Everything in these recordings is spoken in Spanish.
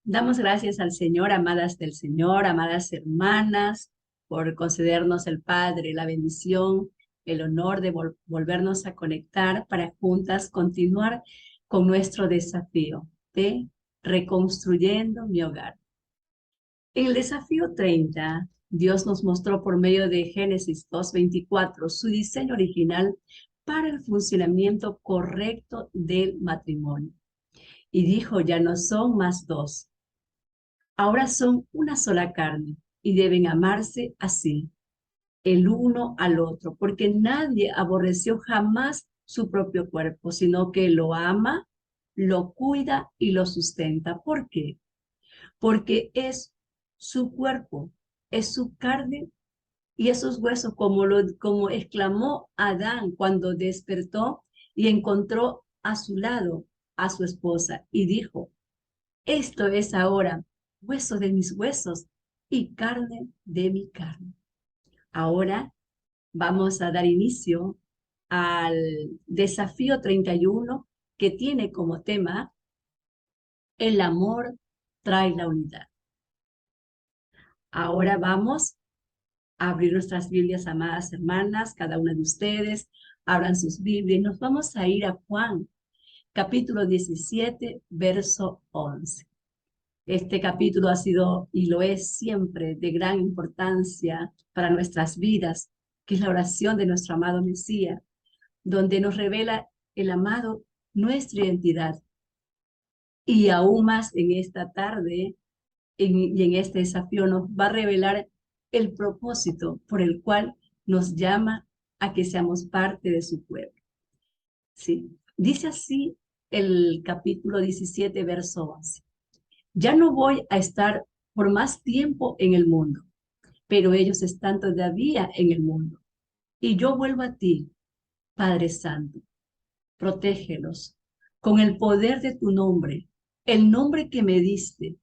Damos gracias al Señor, amadas del Señor, amadas hermanas, por concedernos el Padre, la bendición, el honor de volvernos a conectar para juntas continuar con nuestro desafío de reconstruyendo mi hogar. En el desafío 30, Dios nos mostró por medio de Génesis 2:24 su diseño original para el funcionamiento correcto del matrimonio. Y dijo, ya no son más dos, ahora son una sola carne y deben amarse así, el uno al otro, porque nadie aborreció jamás su propio cuerpo, sino que lo ama, lo cuida y lo sustenta. ¿Por qué? Porque es su cuerpo, es su carne y esos huesos, como exclamó Adán cuando despertó y encontró a su lado a su esposa y dijo, esto es ahora hueso de mis huesos y carne de mi carne. Ahora vamos a dar inicio al desafío 31 que tiene como tema el amor trae la unidad. Ahora vamos a abrir nuestras Biblias, amadas hermanas, cada una de ustedes, abran sus Biblias y nos vamos a ir a Juan, capítulo 17, verso 11. Este capítulo ha sido y lo es siempre de gran importancia para nuestras vidas, que es la oración de nuestro amado Mesías, donde nos revela el amado nuestra identidad. Y aún más en esta tarde y en este desafío nos va a revelar el propósito por el cual nos llama a que seamos parte de su pueblo. ¿Sí? Dice así el capítulo 17, verso 11. Ya no voy a estar por más tiempo en el mundo, pero ellos están todavía en el mundo. Y yo vuelvo a ti, Padre Santo, protégelos con el poder de tu nombre, el nombre que me diste,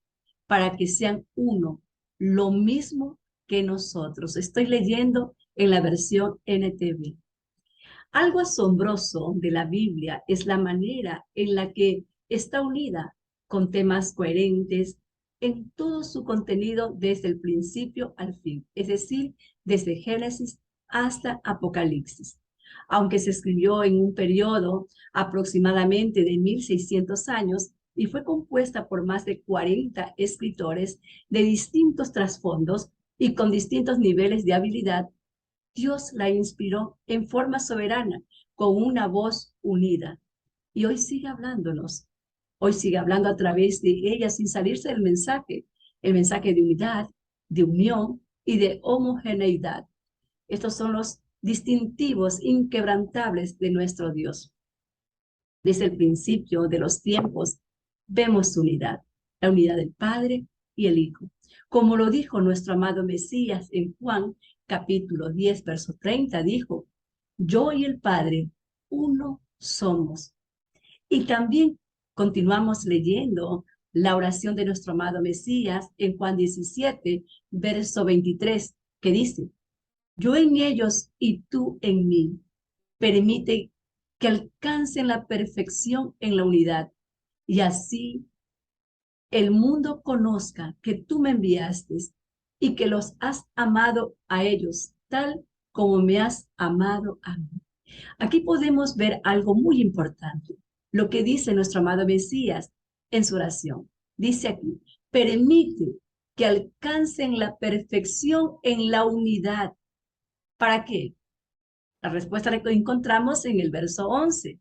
para que sean uno, lo mismo que nosotros. Estoy leyendo en la versión NTV. Algo asombroso de la Biblia es la manera en la que está unida con temas coherentes en todo su contenido desde el principio al fin, es decir, desde Génesis hasta Apocalipsis. Aunque se escribió en un periodo aproximadamente de 1600 años y fue compuesta por más de 40 escritores de distintos trasfondos y con distintos niveles de habilidad, Dios la inspiró en forma soberana, con una voz unida. Y hoy sigue hablándonos. Hoy sigue hablando a través de ella sin salirse del mensaje. El mensaje de unidad, de unión y de homogeneidad. Estos son los distintivos inquebrantables de nuestro Dios. Desde el principio de los tiempos vemos su unidad, la unidad del Padre y el Hijo. Como lo dijo nuestro amado Mesías en Juan capítulo 10, verso 30, dijo, yo y el Padre, uno somos. Y también continuamos leyendo la oración de nuestro amado Mesías en Juan 17, verso 23, que dice, yo en ellos y tú en mí. Permite que alcancen la perfección en la unidad y así el mundo conozca que tú me enviaste y que los has amado a ellos tal como me has amado a mí. Aquí podemos ver algo muy importante, lo que dice nuestro amado Mesías en su oración. Dice aquí, permite que alcancen la perfección en la unidad. ¿Para qué? La respuesta la encontramos en el verso 11,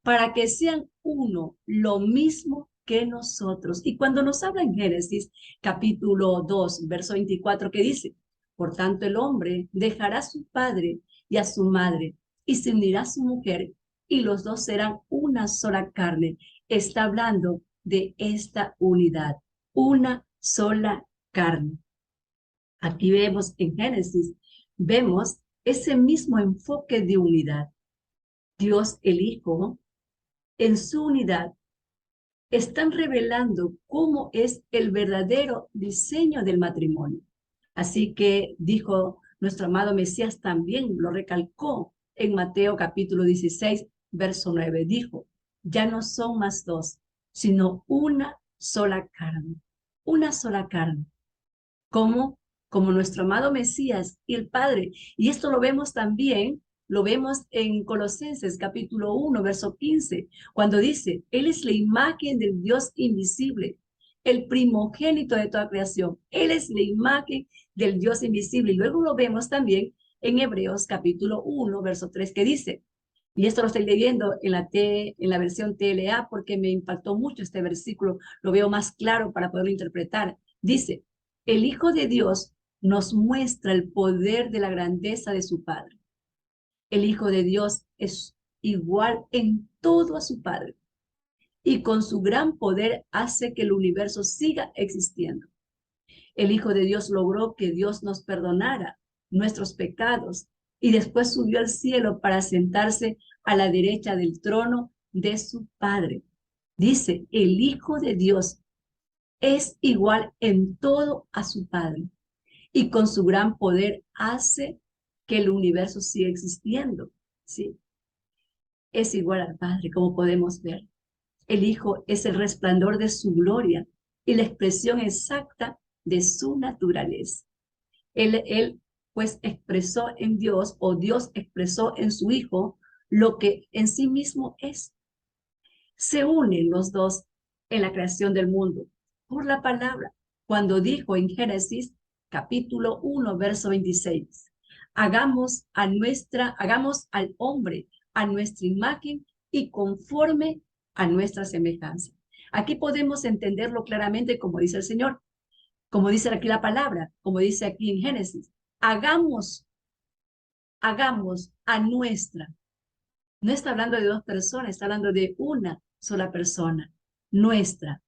para que sean uno, lo mismo que nosotros. Y cuando nos habla en Génesis capítulo 2, verso 24, que dice, por tanto el hombre dejará a su padre y a su madre y se unirá a su mujer y los dos serán una sola carne. Está hablando de esta unidad, una sola carne. Aquí vemos en Génesis, vemos ese mismo enfoque de unidad. Dios el Hijo, en su unidad, están revelando cómo es el verdadero diseño del matrimonio. Así que dijo nuestro amado Mesías también, lo recalcó en Mateo capítulo 16, verso 9, dijo, ya no son más dos, sino una sola carne. una sola carne, como, como nuestro amado Mesías y el Padre. Y esto lo vemos también, lo vemos en Colosenses capítulo 1, verso 15, cuando dice, Él es la imagen del Dios invisible, el primogénito de toda creación. Él es la imagen del Dios invisible. Y luego lo vemos también en Hebreos capítulo 1, verso 3, que dice, y esto lo estoy leyendo en la versión TLA porque me impactó mucho este versículo, lo veo más claro para poderlo interpretar. Dice, el Hijo de Dios nos muestra el poder de la grandeza de su Padre. El Hijo de Dios es igual en todo a su Padre y con su gran poder hace que el universo siga existiendo. El Hijo de Dios logró que Dios nos perdonara nuestros pecados y después subió al cielo para sentarse a la derecha del trono de su Padre. Dice, el Hijo de Dios es igual en todo a su Padre y con su gran poder hace que el universo siga existiendo. ¿Sí? Es igual al Padre, como podemos ver. El Hijo es el resplandor de su gloria y la expresión exacta de su naturaleza. Él pues expresó en Dios, o Dios expresó en su Hijo, lo que en sí mismo es. Se unen los dos en la creación del mundo por la palabra, cuando dijo en Génesis capítulo 1, verso 26, hagamos al hombre a nuestra imagen y conforme a nuestra semejanza. Aquí podemos entenderlo claramente como dice el Señor, como dice aquí la palabra, como dice aquí en Génesis, hagamos, hagamos a nuestra. No está hablando de dos personas, está hablando de una sola persona, nuestra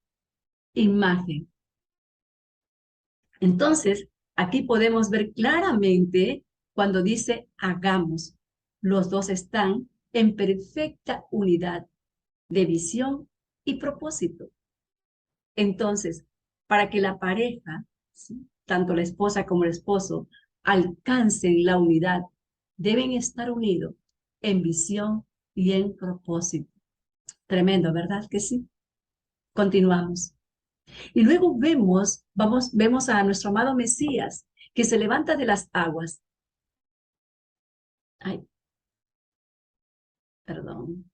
imagen. Entonces, aquí podemos ver claramente cuando dice hagamos. Los dos están en perfecta unidad de visión y propósito. Entonces, para que la pareja, ¿sí?, tanto la esposa como el esposo, alcancen la unidad, deben estar unidos en visión y en propósito. Tremendo, ¿verdad que sí? Continuamos. Y luego vemos a nuestro amado Mesías que se levanta de las aguas. Ay, perdón.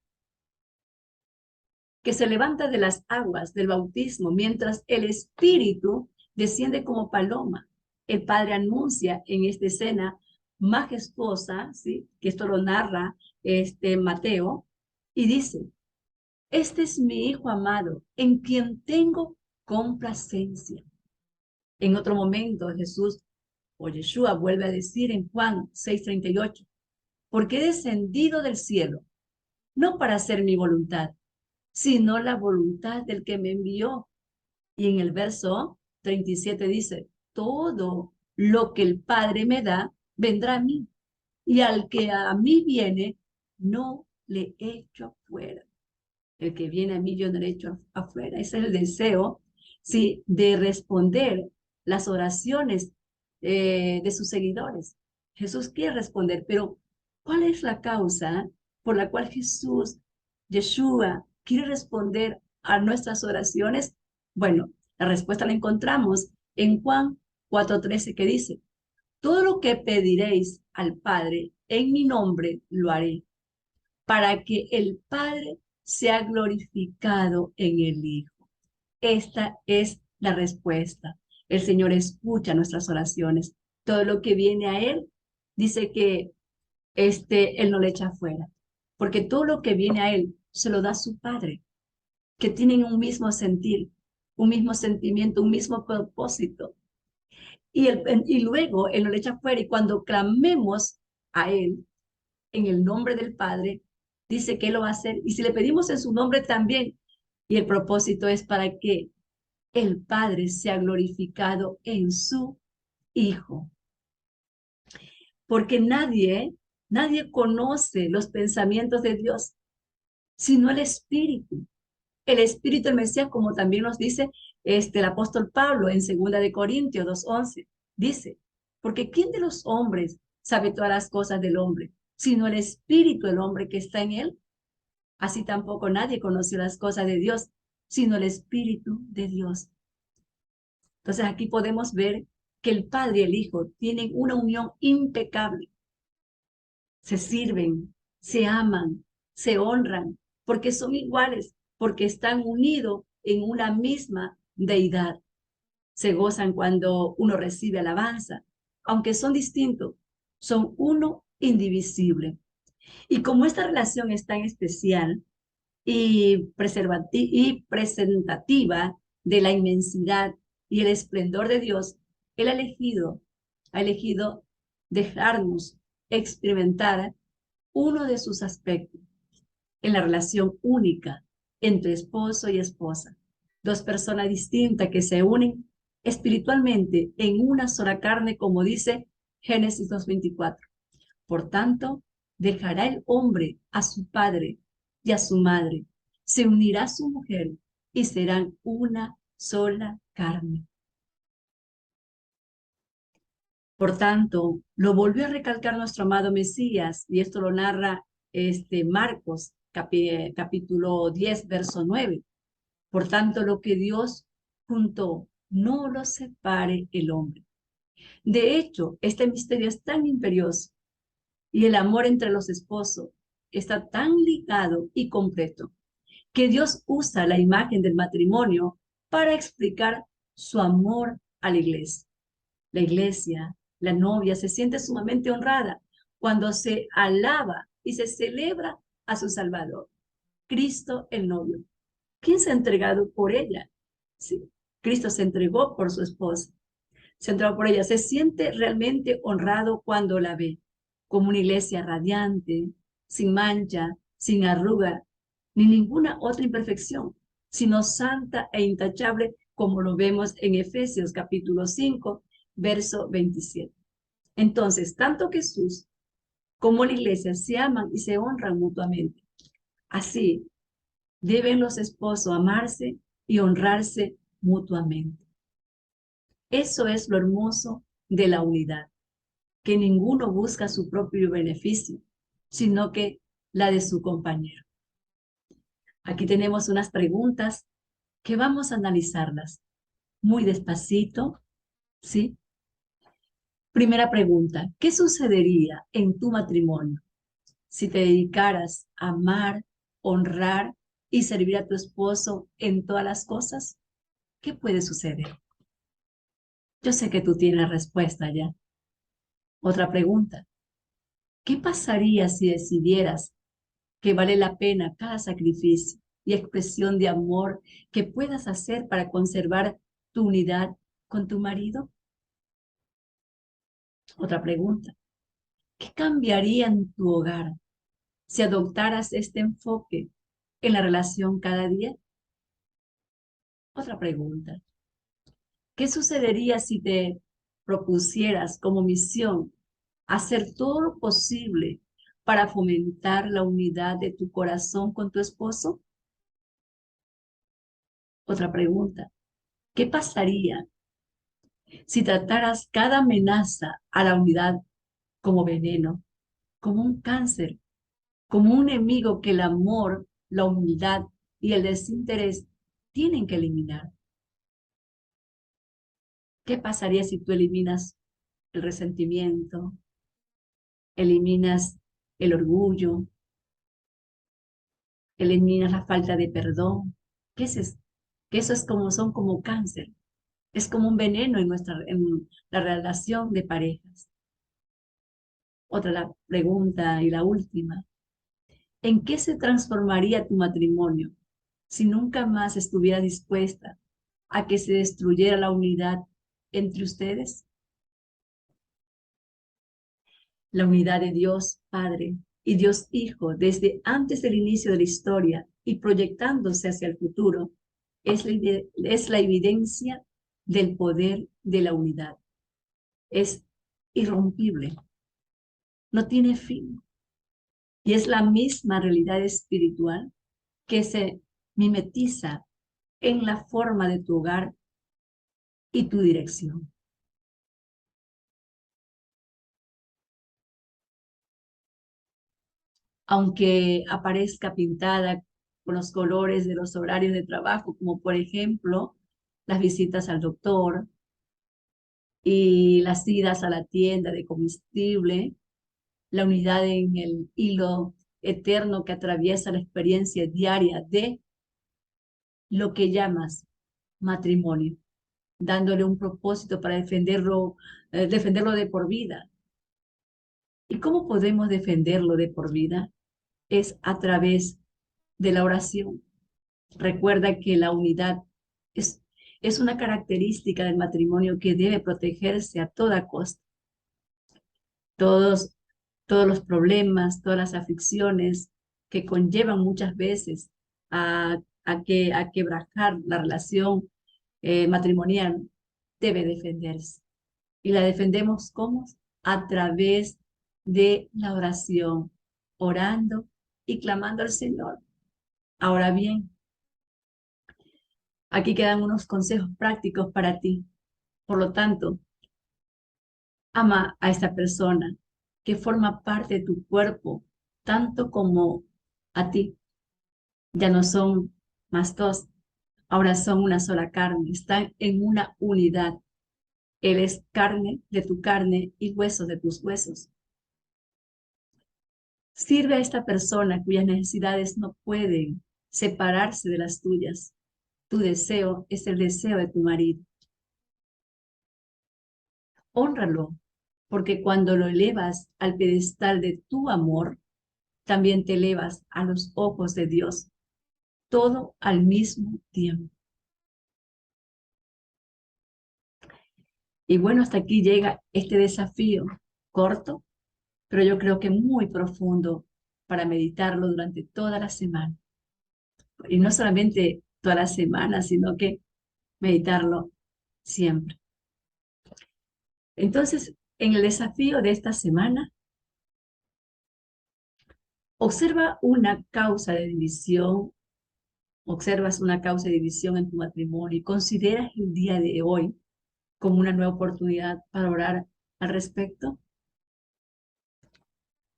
Que se levanta de las aguas del bautismo mientras el Espíritu desciende como paloma. El Padre anuncia en esta escena majestuosa, ¿sí?, que esto lo narra Mateo, y dice, este es mi Hijo amado, en quien tengo complacencia. En otro momento Jesús o Yeshua vuelve a decir en Juan 6:38, porque he descendido del cielo, no para hacer mi voluntad, sino la voluntad del que me envió. Y en el verso 37 dice, todo lo que el Padre me da, vendrá a mí, y al que a mí viene, no le echo afuera. El que viene a mí, yo no le echo afuera. Ese es el deseo, sí, de responder las oraciones de sus seguidores. Jesús quiere responder, pero ¿cuál es la causa por la cual Yeshua, quiere responder a nuestras oraciones? Bueno, la respuesta la encontramos en Juan 4:13, que dice, todo lo que pediréis al Padre en mi nombre lo haré, para que el Padre sea glorificado en el Hijo. Esta es la respuesta. El Señor escucha nuestras oraciones. Todo lo que viene a Él, dice que Él no le echa afuera, porque todo lo que viene a Él se lo da su Padre, que tienen un mismo sentir, un mismo sentimiento, un mismo propósito. Y luego Él no le echa afuera, y cuando clamemos a Él en el nombre del Padre, dice que Él lo va a hacer. Y si le pedimos en su nombre también, y el propósito es para que el Padre sea glorificado en su Hijo. Porque nadie conoce los pensamientos de Dios, sino el Espíritu. El Espíritu del Mesías, como también nos dice el apóstol Pablo en 2 Corintios 2:11, dice, porque ¿quién de los hombres sabe todas las cosas del hombre, sino el Espíritu del hombre que está en él? Así tampoco nadie conoció las cosas de Dios, sino el Espíritu de Dios. Entonces aquí podemos ver que el padre y el hijo tienen una unión impecable. Se sirven, se aman, se honran, porque son iguales, porque están unidos en una misma deidad. Se gozan cuando uno recibe alabanza, aunque son distintos, son uno indivisible. Y como esta relación es tan especial y presentativa de la inmensidad y el esplendor de Dios, Él ha elegido dejarnos experimentar uno de sus aspectos en la relación única entre esposo y esposa. Dos personas distintas que se unen espiritualmente en una sola carne, como dice Génesis 2:24. Por tanto, dejará el hombre a su padre y a su madre, se unirá a su mujer y serán una sola carne. Por tanto, lo volvió a recalcar nuestro amado Mesías, y esto lo narra Marcos, capítulo 10, verso 9. Por tanto, lo que Dios juntó, no lo separe el hombre. De hecho, este misterio es tan imperioso y el amor entre los esposos está tan ligado y completo que Dios usa la imagen del matrimonio para explicar su amor a la iglesia. La iglesia, la novia, se siente sumamente honrada cuando se alaba y se celebra a su Salvador, Cristo el novio. ¿Quién se ha entregado por ella? Sí, Cristo se entregó por su esposa, se entregó por ella. Se siente realmente honrado cuando la ve, como una iglesia radiante, sin mancha, sin arruga, ni ninguna otra imperfección, sino santa e intachable, como lo vemos en Efesios capítulo 5, verso 27. Entonces, tanto Jesús como la iglesia se aman y se honran mutuamente. Así deben los esposos amarse y honrarse mutuamente. Eso es lo hermoso de la unidad, que ninguno busca su propio beneficio, sino que la de su compañero. Aquí tenemos unas preguntas que vamos a analizarlas muy despacito, ¿sí? Primera pregunta, ¿qué sucedería en tu matrimonio si te dedicaras a amar, honrar y servir a tu esposo en todas las cosas? ¿Qué puede suceder? Yo sé que tú tienes la respuesta ya. Otra pregunta, ¿qué pasaría si decidieras que vale la pena cada sacrificio y expresión de amor que puedas hacer para conservar tu unidad con tu marido? Otra pregunta, ¿qué cambiaría en tu hogar si adoptaras este enfoque en la relación cada día? Otra pregunta, ¿qué sucedería si te propusieras como misión hacer todo lo posible para fomentar la unidad de tu corazón con tu esposo? Otra pregunta, ¿qué pasaría si trataras cada amenaza a la unidad como veneno, como un cáncer, como un enemigo que el amor, la humildad y el desinterés tienen que eliminar? ¿Qué pasaría si tú eliminas el resentimiento, eliminas el orgullo, eliminas la falta de perdón? ¿Qué es eso? Que eso es como, son como cáncer, es como un veneno en la relación de parejas. Otra la pregunta y la última, ¿en qué se transformaría tu matrimonio si nunca más estuviera dispuesta a que se destruyera la unidad entre ustedes? La unidad de Dios Padre y Dios Hijo desde antes del inicio de la historia y proyectándose hacia el futuro es la evidencia del poder de la unidad. Es irrompible, no tiene fin y es la misma realidad espiritual que se mimetiza en la forma de tu hogar y tu dirección. Aunque aparezca pintada con los colores de los horarios de trabajo, como por ejemplo las visitas al doctor, y las idas a la tienda de combustible, la unidad en el hilo eterno que atraviesa la experiencia diaria de lo que llamas matrimonio, dándole un propósito para defenderlo de por vida. ¿Y cómo podemos defenderlo de por vida? Es a través de la oración. Recuerda que la unidad es, es una característica del matrimonio que debe protegerse a toda costa. Todos, todos los problemas, todas las aflicciones que conllevan muchas veces a quebrantar la relación matrimonial debe defenderse. ¿Y la defendemos cómo? A través de la oración, orando y clamando al Señor. Ahora bien, aquí quedan unos consejos prácticos para ti. Por lo tanto, ama a esta persona que forma parte de tu cuerpo, tanto como a ti. Ya no son más dos, ahora son una sola carne, están en una unidad. Él es carne de tu carne y huesos de tus huesos. Sirve a esta persona cuyas necesidades no pueden separarse de las tuyas. Tu deseo es el deseo de tu marido. Hónralo, porque cuando lo elevas al pedestal de tu amor, también te elevas a los ojos de Dios, todo al mismo tiempo. Y bueno, hasta aquí llega este desafío corto, pero yo creo que muy profundo para meditarlo durante toda la semana. Y no solamente toda la semana, sino que meditarlo siempre. Entonces, en el desafío de esta semana, observa una causa de división, observas una causa de división en tu matrimonio y consideras el día de hoy como una nueva oportunidad para orar al respecto.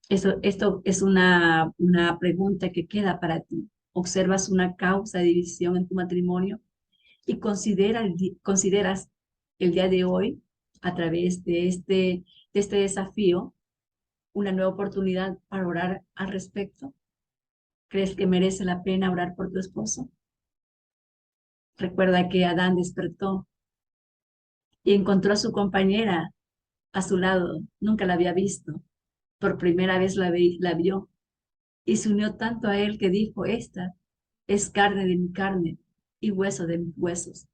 Esto es una pregunta que queda para ti. ¿Observas una causa de división en tu matrimonio y consideras el día de hoy, a través de este desafío, una nueva oportunidad para orar al respecto? ¿Crees que merece la pena orar por tu esposo? Recuerda que Adán despertó y encontró a su compañera a su lado. Nunca la había visto. Por primera vez la vio y se unió tanto a él que dijo, esta es carne de mi carne y hueso de mis huesos.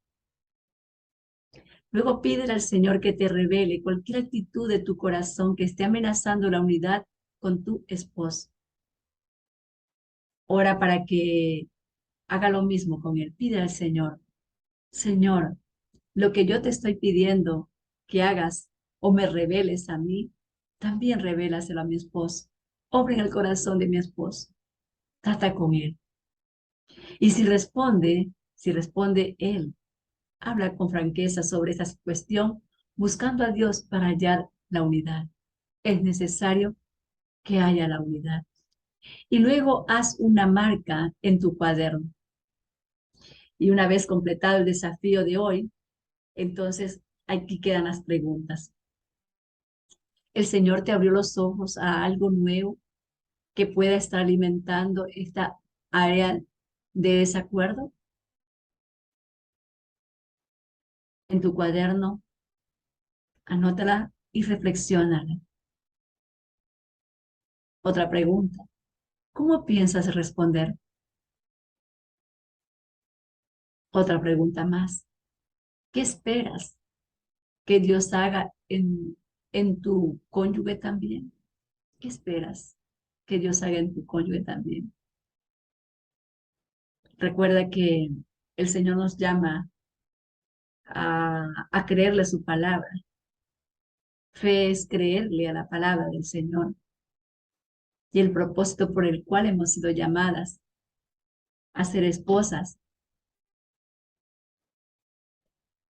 Luego pídele al Señor que te revele cualquier actitud de tu corazón que esté amenazando la unidad con tu esposo. Ora para que haga lo mismo con él. Pide al Señor, Señor, lo que yo te estoy pidiendo que hagas o me reveles a mí, también revélaselo a mi esposo. Obra en el corazón de mi esposo. Trata con él. Y si responde él, habla con franqueza sobre esa cuestión, buscando a Dios para hallar la unidad. Es necesario que haya la unidad. Y luego haz una marca en tu cuaderno. Y una vez completado el desafío de hoy, entonces aquí quedan las preguntas. ¿El Señor te abrió los ojos a algo nuevo que pueda estar alimentando esta área de desacuerdo? En tu cuaderno, anótala y reflexiónala. Otra pregunta. ¿Cómo piensas responder? Otra pregunta más. ¿Qué esperas que Dios haga en tu cónyuge también? ¿Qué esperas que Dios haga en tu cónyuge también? Recuerda que el Señor nos llama a creerle su palabra. Fe es creerle a la palabra del Señor y el propósito por el cual hemos sido llamadas a ser esposas.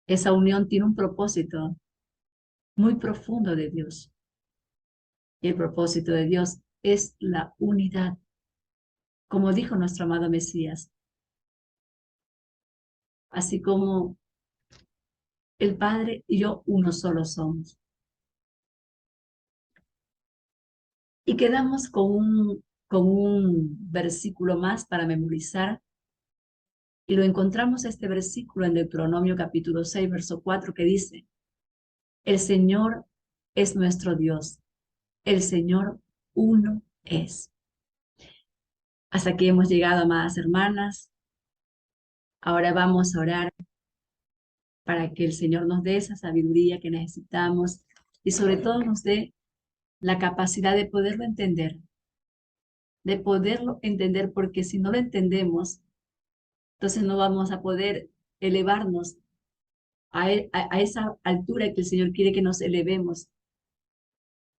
Esa unión tiene un propósito muy profundo de Dios. Y el propósito de Dios es la unidad, como dijo nuestro amado Mesías. Así como El Padre y yo uno solo somos. Y quedamos con un versículo más para memorizar. Y lo encontramos este versículo en Deuteronomio capítulo 6, verso 4, que dice: el Señor es nuestro Dios, el Señor uno es. Hasta aquí hemos llegado, amadas hermanas. Ahora vamos a orar para que el Señor nos dé esa sabiduría que necesitamos y sobre todo nos dé la capacidad de poderlo entender, porque si no lo entendemos, entonces no vamos a poder elevarnos a esa altura que el Señor quiere que nos elevemos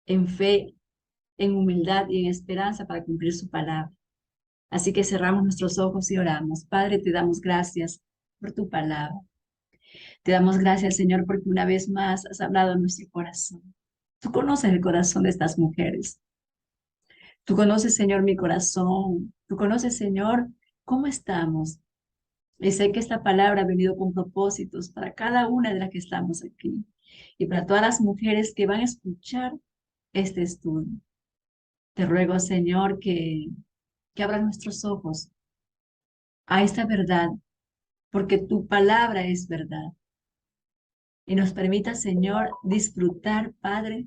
en fe, en humildad y en esperanza para cumplir su palabra. Así que cerramos nuestros ojos y oramos. Padre, te damos gracias por tu palabra. Te damos gracias, Señor, porque una vez más has hablado en nuestro corazón. Tú conoces el corazón de estas mujeres. Tú conoces, Señor, mi corazón. Tú conoces, Señor, cómo estamos. Y sé que esta palabra ha venido con propósitos para cada una de las que estamos aquí y para todas las mujeres que van a escuchar este estudio. Te ruego, Señor, que abran nuestros ojos a esta verdad, porque tu palabra es verdad. Y nos permita, Señor, disfrutar, Padre,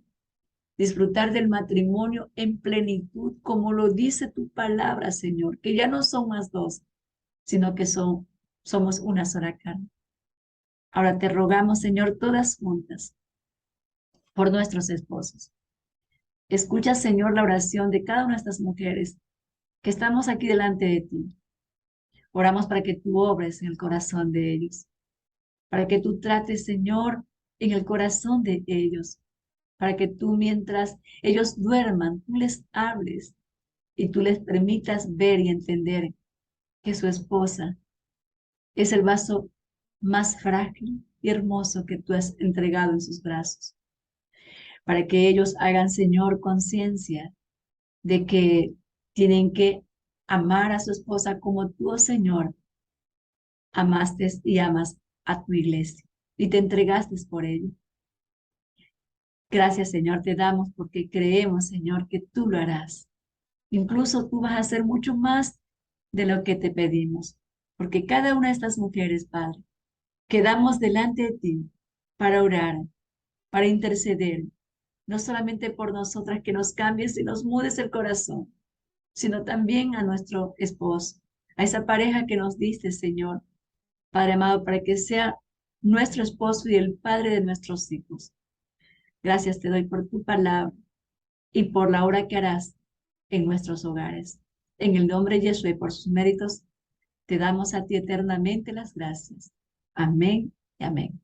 disfrutar del matrimonio en plenitud, como lo dice tu palabra, Señor, que ya no son más dos, sino que somos una sola carne. Ahora te rogamos, Señor, todas juntas, por nuestros esposos. Escucha, Señor, la oración de cada una de estas mujeres que estamos aquí delante de ti. Oramos para que tú obres en el corazón de ellos, para que tú trates, Señor, en el corazón de ellos, para que tú, mientras ellos duerman, tú les hables y tú les permitas ver y entender que su esposa es el vaso más frágil y hermoso que tú has entregado en sus brazos, para que ellos hagan, Señor, conciencia de que tienen que amar a su esposa como tú, oh Señor, amaste y amas a tu iglesia y te entregaste por ello. Gracias, Señor, te damos porque creemos, Señor, que tú lo harás. Incluso tú vas a hacer mucho más de lo que te pedimos, porque cada una de estas mujeres, Padre, quedamos delante de ti para orar, para interceder, no solamente por nosotras que nos cambies y nos mudes el corazón, sino también a nuestro esposo, a esa pareja que nos diste, Señor, Padre amado, para que sea nuestro esposo y el padre de nuestros hijos. Gracias te doy por tu palabra y por la obra que harás en nuestros hogares. En el nombre de Jesús y por sus méritos, te damos a ti eternamente las gracias. Amén y amén.